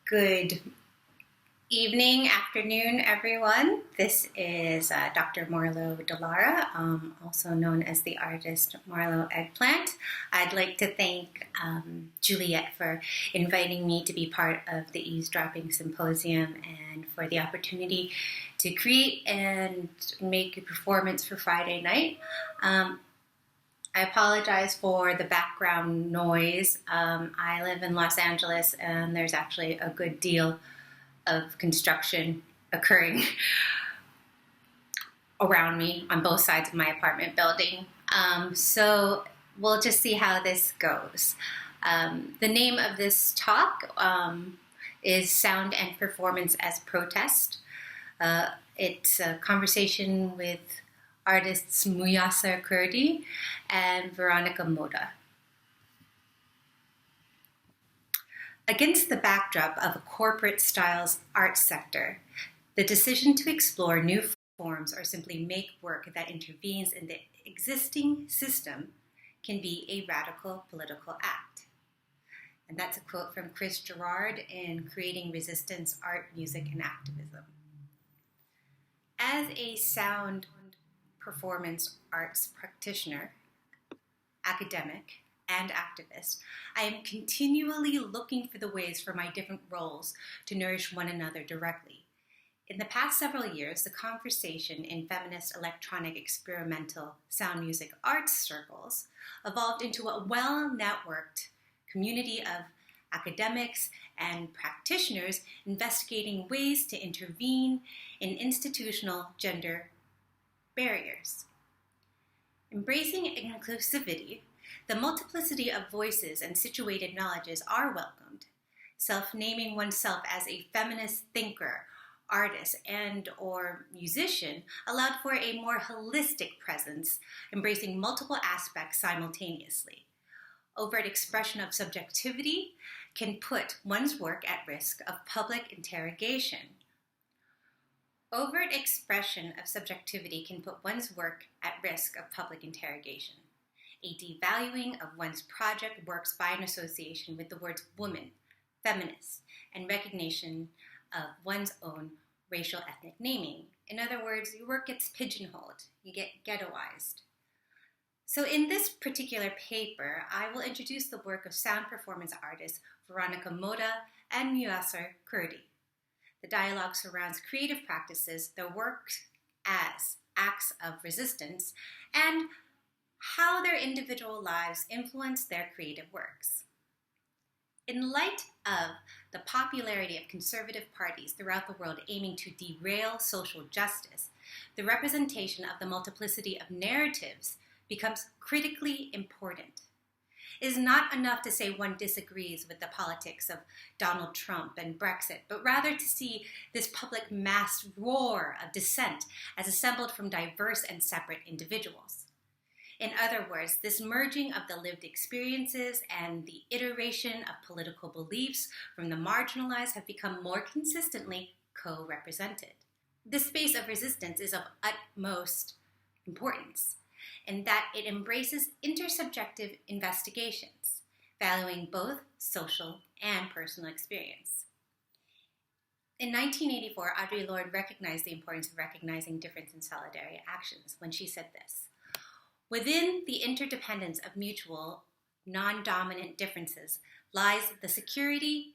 Good evening, afternoon, everyone. This is Dr. Marlo De Lara, also known as the artist Marlo Eggplant. I'd like to thank Juliet for inviting me to be part of the Eavesdropping Symposium and for the opportunity to create and make a performance for Friday night. I apologize for the background noise. I live in Los Angeles and there's actually a good deal of construction occurring around me on both sides of my apartment building. So we'll just see how this goes. The name of this talk is Sound and Performance as Protest. It's a conversation with artists Muyassar Kurdi and Verónica Mota. Against the backdrop of a corporate styles art sector, the decision to explore new forms or simply make work that intervenes in the existing system can be a radical political act. And that's a quote from Chris Gerard in Creating Resistance, Art, Music, and Activism. As a sound performance arts practitioner, academic, and activist, I am continually looking for the ways for my different roles to nourish one another directly. In the past several years, the conversation in feminist electronic experimental sound music arts circles evolved into a well-networked community of academics and practitioners investigating ways to intervene in institutional gender barriers. Embracing inclusivity, the multiplicity of voices and situated knowledges are welcomed. Self-naming oneself as a feminist thinker, artist, and/or musician allowed for a more holistic presence, embracing multiple aspects simultaneously. Overt expression of subjectivity can put one's work at risk of public interrogation. Overt expression of subjectivity can put one's work at risk of public interrogation. A devaluing of one's project works by an association with the words woman, feminist, and recognition of one's own racial ethnic naming. In other words, your work gets pigeonholed, you get ghettoized. So in this particular paper, I will introduce the work of sound performance artists Verónica Mota and Muyassar Kurdi. The dialogue surrounds creative practices, their work as acts of resistance, and how their individual lives influence their creative works. In light of the popularity of conservative parties throughout the world aiming to derail social justice, the representation of the multiplicity of narratives becomes critically important. It is not enough to say one disagrees with the politics of Donald Trump and Brexit, but rather to see this public mass roar of dissent as assembled from diverse and separate individuals. In other words, this merging of the lived experiences and the iteration of political beliefs from the marginalized have become more consistently co-represented. This space of resistance is of utmost importance, in that it embraces intersubjective investigations, valuing both social and personal experience. In 1984, Audre Lorde recognized the importance of recognizing difference in solidarity actions when she said this: "Within the interdependence of mutual, non-dominant differences lies the security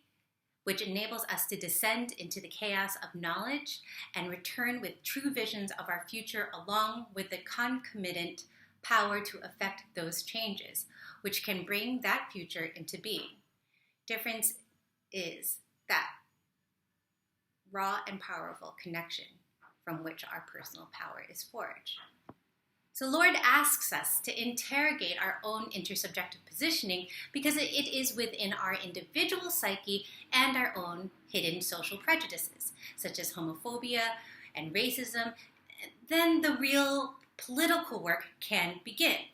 which enables us to descend into the chaos of knowledge and return with true visions of our future, along with the concomitant power to effect those changes, which can bring that future into being. Difference is that raw and powerful connection from which our personal power is forged." So Lorde asks us to interrogate our own intersubjective positioning because it is within our individual psyche and our own hidden social prejudices, such as homophobia and racism. Then the real political work can begin.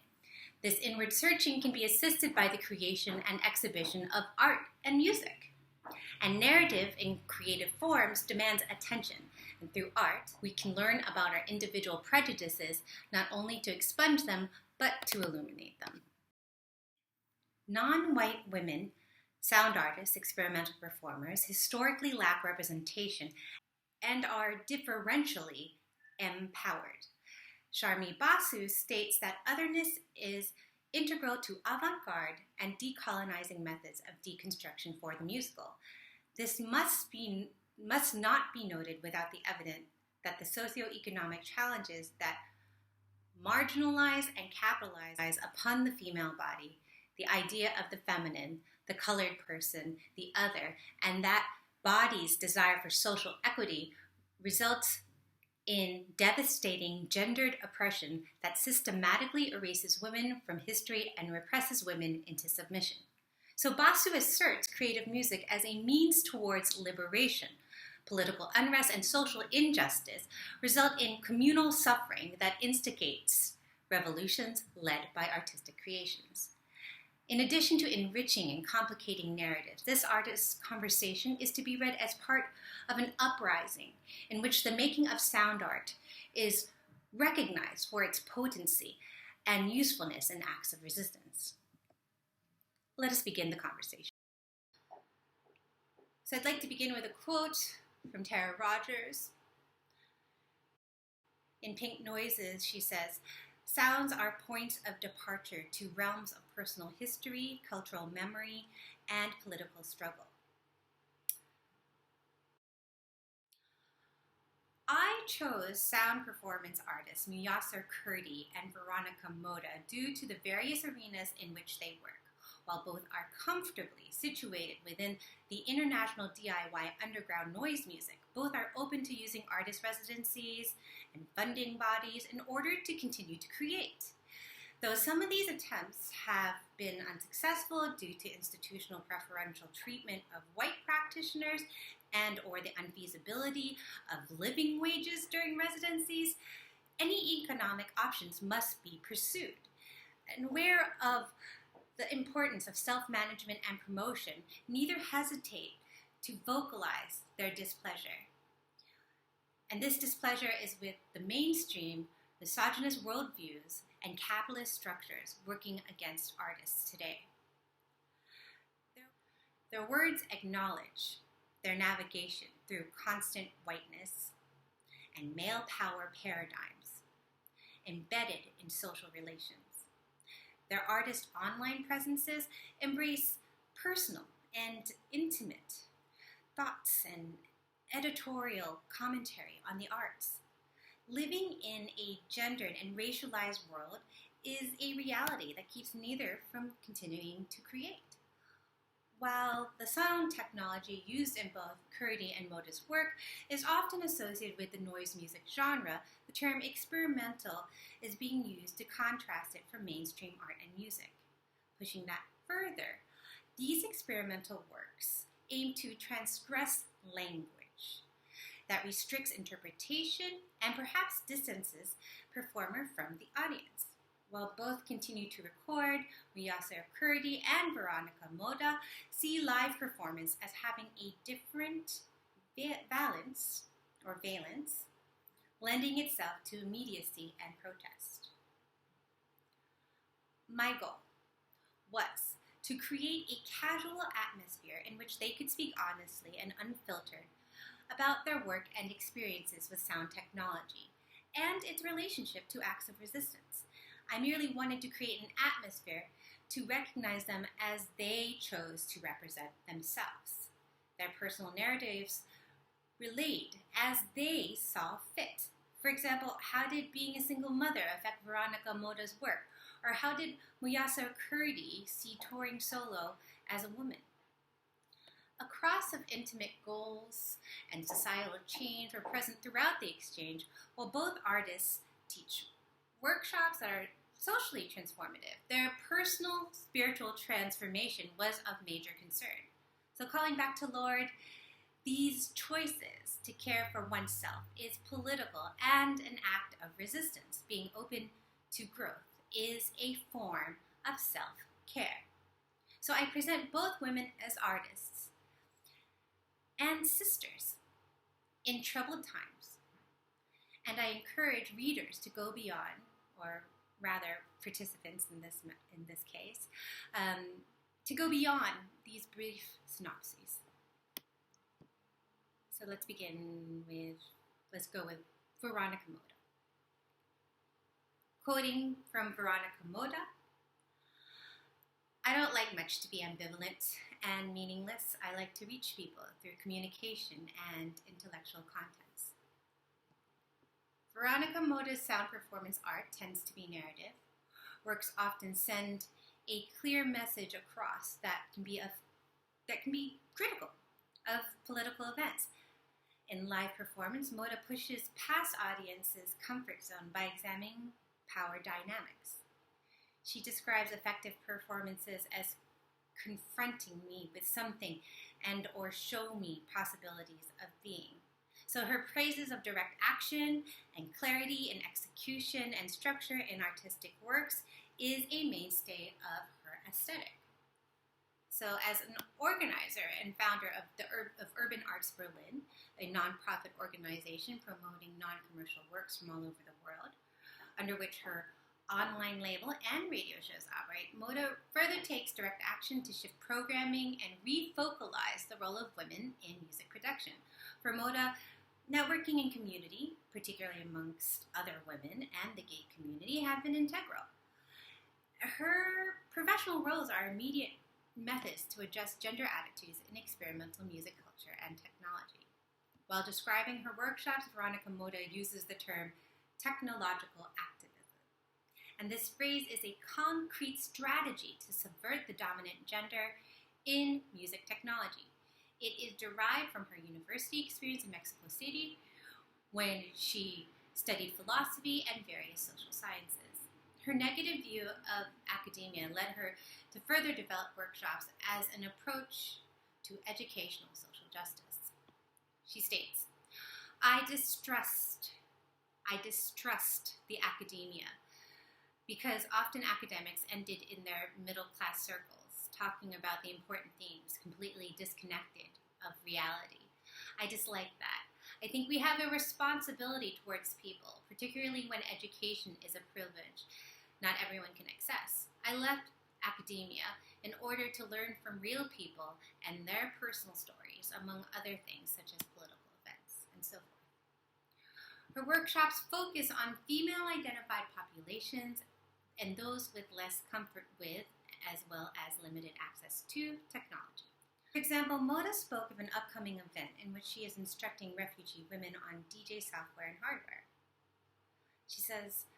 This inward searching can be assisted by the creation and exhibition of art and music. And narrative in creative forms demands attention. And through art, we can learn about our individual prejudices, not only to expunge them, but to illuminate them. Non-white women Sound artists, experimental performers, historically lack representation and are differentially empowered. Sharmi Basu states that otherness is integral to avant-garde and decolonizing methods of deconstruction for the musical. This must not be noted without the evidence that the socioeconomic challenges that marginalize and capitalize upon the female body, the idea of the feminine, the colored person, the other, and that body's desire for social equity results in devastating gendered oppression that systematically erases women from history and represses women into submission. So Basu asserts creative music as a means towards liberation. Political unrest and social injustice result in communal suffering that instigates revolutions led by artistic creations. In addition to enriching and complicating narratives, this artist's conversation is to be read as part of an uprising in which the making of sound art is recognized for its potency and usefulness in acts of resistance. Let us begin the conversation. So I'd like to begin with a quote from Tara Rogers. In Pink Noises, she says, "Sounds are points of departure to realms of personal history, cultural memory, and political struggle." I chose sound performance artists Muyassar Kurdi and Verónica Mota due to the various arenas in which they work. While both are comfortably situated within the international DIY underground noise music, both are open to using artist residencies and funding bodies in order to continue to create. Though some of these attempts have been unsuccessful due to institutional preferential treatment of white practitioners and or the unfeasibility of living wages during residencies, any economic options must be pursued. And aware of the importance of self-management and promotion, neither hesitate to vocalize their displeasure. And this displeasure is with the mainstream misogynist worldviews and capitalist structures working against artists today. Their words acknowledge their navigation through constant whiteness and male power paradigms embedded in social relations. Their artist online presences embrace personal and intimate thoughts and editorial commentary on the arts. Living in a gendered and racialized world is a reality that keeps neither from continuing to create. While the sound technology used in both Kurdi and Mota's work is often associated with the noise music genre, the term experimental is being used to contrast it from mainstream art and music. Pushing that further, these experimental works aim to transgress language that restricts interpretation and perhaps distances performer from the audience. While both continue to record, Muyassar Kurdi and Verónica Mota see live performance as having a different valence, lending itself to immediacy and protest. My goal was to create a casual atmosphere in which they could speak honestly and unfiltered about their work and experiences with sound technology and its relationship to acts of resistance. I merely wanted to create an atmosphere to recognize them as they chose to represent themselves. Their personal narratives relayed as they saw fit. For example, how did being a single mother affect Verónica Mota's work? Or how did Muyassar Kurdi see touring solo as a woman? A cross of intimate goals and societal change were present throughout the exchange, while both artists teach workshops that are socially transformative. Their personal spiritual transformation was of major concern. So calling back to Lord, these choices to care for oneself is political and an act of resistance. Being open to growth is a form of self-care. So I present both women as artists and sisters in troubled times. And I encourage readers to go beyond, or rather participants in this case, to go beyond these brief synopses. So let's go with Verónica Mota. Quoting from Verónica Mota, I don't like much to be ambivalent and meaningless. I like to reach people through communication and intellectual contents. Verónica Mota's sound performance art tends to be narrative. Works often send a clear message across that can be critical of political events. In live performance, Mota pushes past audiences' comfort zone by examining power dynamics. She describes effective performances as confronting me with something and or show me possibilities of being. So her praises of direct action and clarity in execution and structure in artistic works is a mainstay of her aesthetic. So as an organizer and founder of Urban Arts Berlin, a nonprofit organization promoting non-commercial works from all over the world, under which her online label and radio shows operate, Mota further takes direct action to shift programming and refocalize the role of women in music production. For Mota, networking and community, particularly amongst other women and the gay community, have been integral. Her professional roles are immediate methods to adjust gender attitudes in experimental music culture and technology. While describing her workshops, Verónica Mota uses the term technological activism. And this phrase is a concrete strategy to subvert the dominant gender in music technology. It is derived from her university experience in Mexico City, when she studied philosophy and various social sciences. Her negative view of academia led her to further develop workshops as an approach to educational social justice. She states, I distrust the academia, because often academics ended in their middle-class circles, talking about the important themes completely disconnected of reality. I dislike that. I think we have a responsibility towards people, particularly when education is a privilege not everyone can access. I left academia in order to learn from real people and their personal stories, among other things such as political events and so forth. Her workshops focus on female-identified populations and those with less comfort with, as well as limited access to, technology. For example, Mota spoke of an upcoming event in which she is instructing refugee women on DJ software and hardware. She says,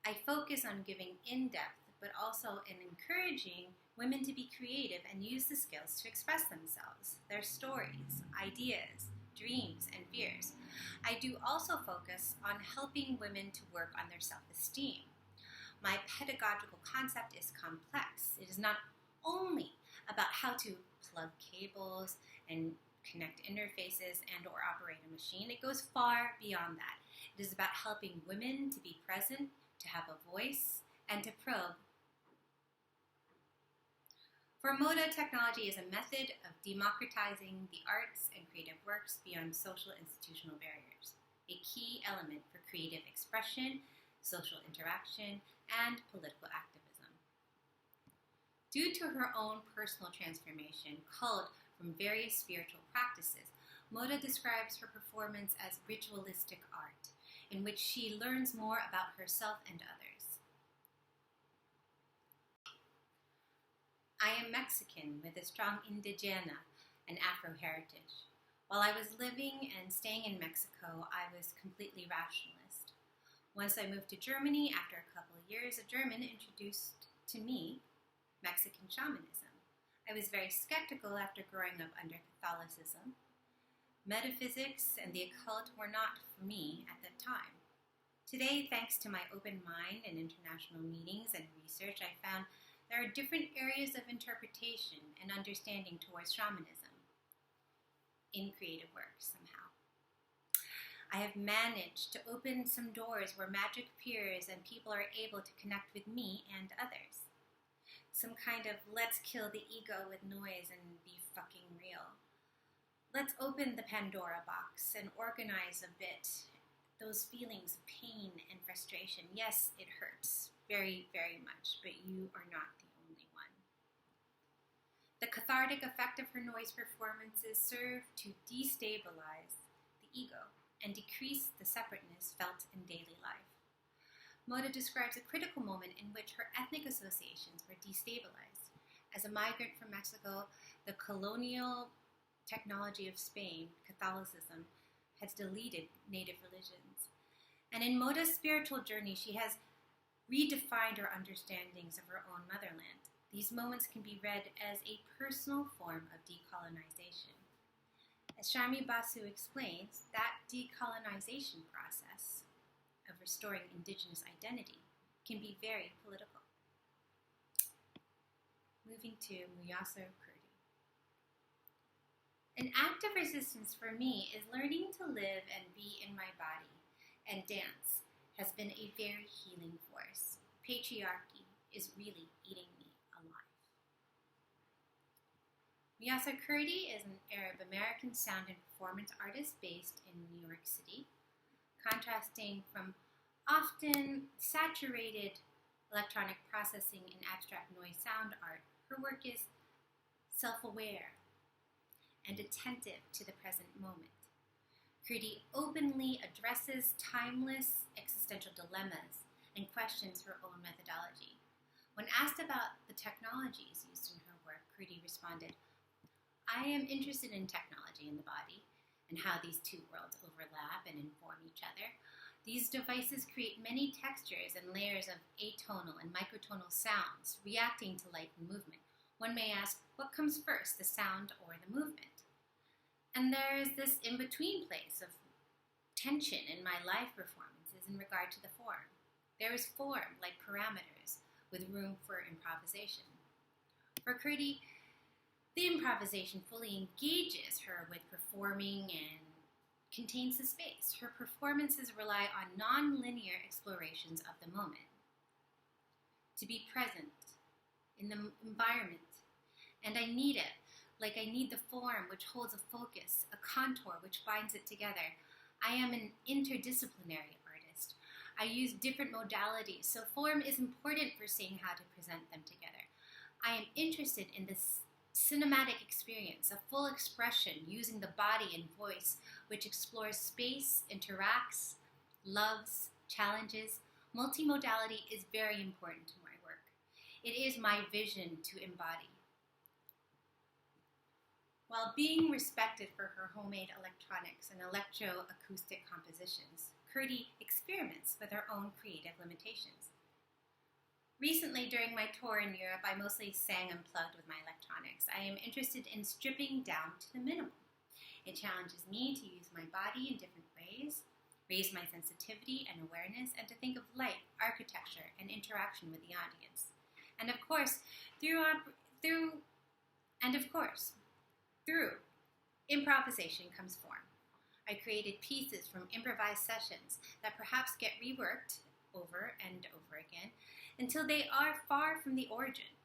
I focus on giving in-depth, but also in encouraging women to be creative and use the skills to express themselves, their stories, ideas, dreams, and fears. I do also focus on helping women to work on their self-esteem. My pedagogical concept is complex. It is not only about how to plug cables and connect interfaces and or operate a machine. It goes far beyond that. It is about helping women to be present, to have a voice, and to probe. For Mota, technology is a method of democratizing the arts and creative works beyond social institutional barriers, a key element for creative expression, social interaction, and political activism. Due to her own personal transformation, culled from various spiritual practices, Mota describes her performance as ritualistic art, in which she learns more about herself and others. I am Mexican with a strong indigena and Afro heritage. While I was living and staying in Mexico, I was completely rationalist. Once I moved to Germany, after a couple of years, a German introduced to me Mexican shamanism. I was very skeptical after growing up under Catholicism. Metaphysics and the occult were not for me at that time. Today, thanks to my open mind and international meetings and research, I found there are different areas of interpretation and understanding towards shamanism in creative work somehow. I have managed to open some doors where magic appears and people are able to connect with me and others. Some kind of let's kill the ego with Noyz and be fucking real. Let's open the Pandora box and organize a bit those feelings of pain and frustration. Yes, it hurts very, very much, but you are not the only one. The cathartic effect of her Noyz performances served to destabilize the ego and decrease the separateness felt in daily life. Mota describes a critical moment in which her ethnic associations were destabilized. As a migrant from Mexico, the colonial technology of Spain, Catholicism, has deleted native religions. And in Mota's spiritual journey, she has redefined her understandings of her own motherland. These moments can be read as a personal form of decolonization. As Shami Basu explains, that decolonization process of restoring indigenous identity can be very political. Moving to Muyassar Kurdi. An act of resistance for me is learning to live and be in my body, and dance has been a very healing force. Patriarchy is really eating me alive. Muyassar Kurdi is an Arab-American sound and performance artist based in New York City. Contrasting from often saturated electronic processing and abstract noise sound art, her work is self-aware and attentive to the present moment. Kurdi openly addresses timeless existential dilemmas and questions her own methodology. When asked about the technologies used in her work, Kurdi responded, "I am interested in technology in the body and how these two worlds overlap and inform each other. These devices create many textures and layers of atonal and microtonal sounds reacting to light and movement. One may ask, what comes first, the sound or the movement? And there is this in-between place of tension in my live performances in regard to the form. There is form, like parameters, with room for improvisation. For Kurdi, the improvisation fully engages her with performing and contains the space. Her performances rely on non-linear explorations of the moment. To be present in the environment. And I need it, like I need the form which holds a focus, a contour which binds it together. I am an interdisciplinary artist. I use different modalities, so form is important for seeing how to present them together. I am interested in this cinematic experience, a full expression using the body and voice, which explores space, interacts, loves, challenges. Multimodality is very important to my work. It is my vision to embody. While being respected for her homemade electronics and electroacoustic compositions, Kurdi experiments with her own creative limitations. Recently, during my tour in Europe, I mostly sang unplugged with my electronics. I am interested in stripping down to the minimum. It challenges me to use my body in different ways, raise my sensitivity and awareness, and to think of light, architecture, and interaction with the audience. And of course, through improvisation comes form. I created pieces from improvised sessions that perhaps get reworked over and over again until they are far from the origin.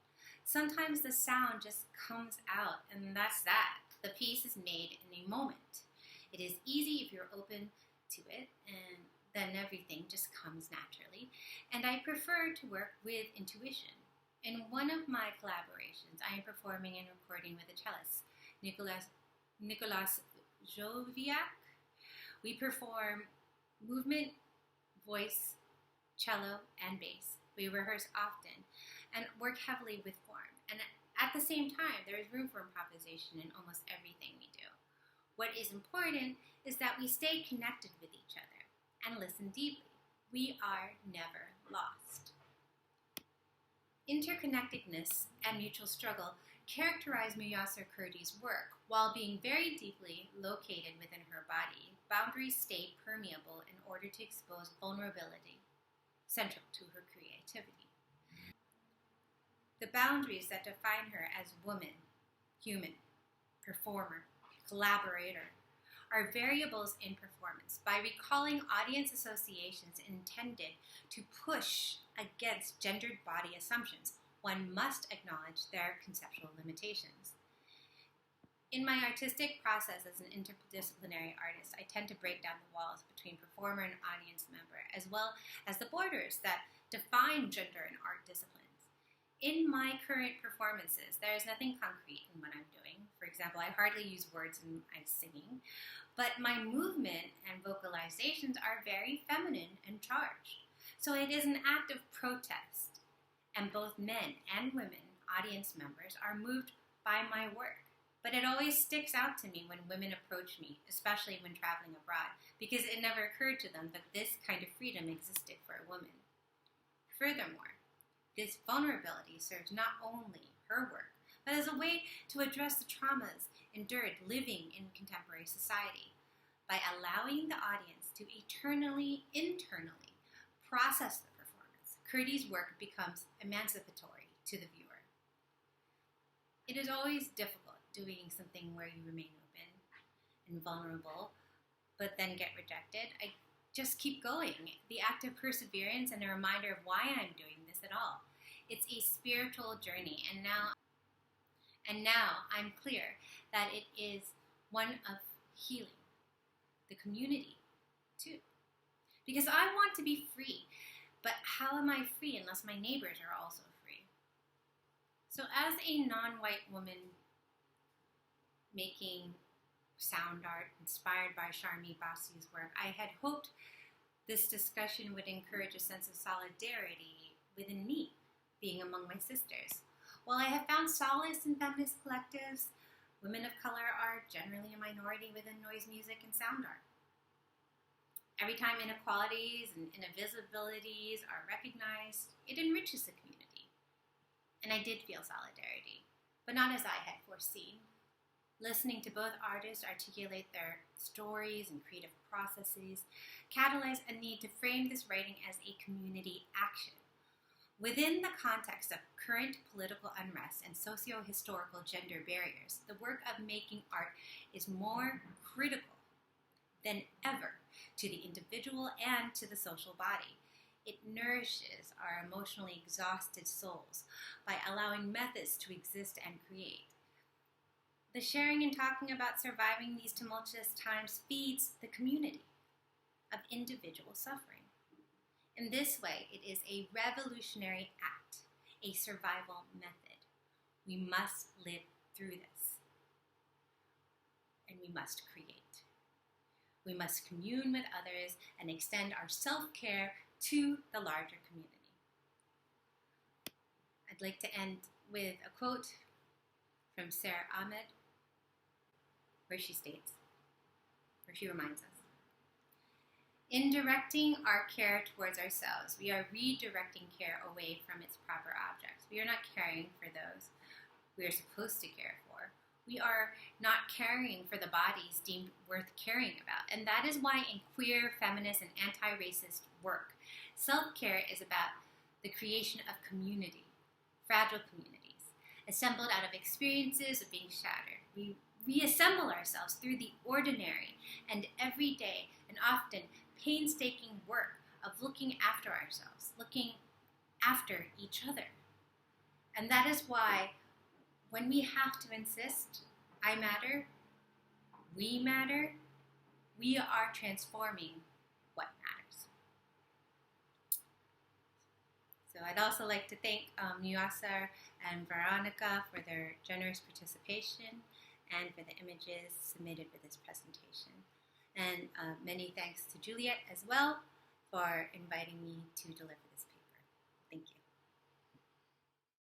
Sometimes the sound just comes out, and that's that. The piece is made in a moment. It is easy if you're open to it, and then everything just comes naturally. And I prefer to work with intuition. In one of my collaborations, I am performing and recording with a cellist, Nicolas Joviak. We perform movement, voice, cello, and bass. We rehearse often and work heavily with form. And at the same time, there is room for improvisation in almost everything we do. What is important is that we stay connected with each other and listen deeply. We are never lost. Interconnectedness and mutual struggle characterize Muyassar Kurdi's work. While being very deeply located within her body, boundaries stay permeable in order to expose vulnerability, central to her creativity. The boundaries that define her as woman, human, performer, collaborator, are variables in performance. By recalling audience associations intended to push against gendered body assumptions, one must acknowledge their conceptual limitations. In my artistic process as an interdisciplinary artist, I tend to break down the walls between performer and audience member, as well as the borders that define gender and art disciplines. In my current performances, there is nothing concrete in what I'm doing. For example, I hardly use words in my singing, but my movement and vocalizations are very feminine and charged. So it is an act of protest, and both men and women, audience members, are moved by my work. But it always sticks out to me when women approach me, especially when traveling abroad, because it never occurred to them that this kind of freedom existed for a woman. Furthermore, this vulnerability serves not only her work, but as a way to address the traumas endured living in contemporary society by allowing the audience to internally process the performance. Kurdi's work becomes emancipatory to the viewer. It is always difficult doing something where you remain open and vulnerable, but then get rejected. I just keep going. The act of perseverance and a reminder of why I'm doing this at all. It's a spiritual journey, and now I'm clear that it is one of healing the community too. Because I want to be free, but how am I free unless my neighbors are also free? So as a non-white woman making sound art inspired by Sharmi Basu's work, I had hoped this discussion would encourage a sense of solidarity within me, being among my sisters. While I have found solace in feminist collectives, women of color are generally a minority within noise music and sound art. Every time inequalities and invisibilities are recognized, it enriches the community. And I did feel solidarity, but not as I had foreseen. Listening to both artists articulate their stories and creative processes catalyzed a need to frame this writing as a community action. Within the context of current political unrest and socio-historical gender barriers, the work of making art is more critical than ever to the individual and to the social body. It nourishes our emotionally exhausted souls by allowing methods to exist and create. The sharing and talking about surviving these tumultuous times feeds the community of individual suffering. In this way, it is a revolutionary act, a survival method. We must live through this, and we must create. We must commune with others and extend our self-care to the larger community. I'd like to end with a quote from Sarah Ahmed, where she reminds us, "In directing our care towards ourselves, we are redirecting care away from its proper objects. We are not caring for those we are supposed to care for. We are not caring for the bodies deemed worth caring about. And that is why in queer, feminist, and anti-racist work, self-care is about the creation of community, fragile communities, assembled out of experiences of being shattered. We reassemble ourselves through the ordinary and everyday and often painstaking work of looking after ourselves, looking after each other. And that is why when we have to insist, I matter, we are transforming what matters." So I'd also like to thank Muyassar and Verónica for their generous participation and for the images submitted for this presentation. And many thanks to Juliet as well for inviting me to deliver this paper. Thank you.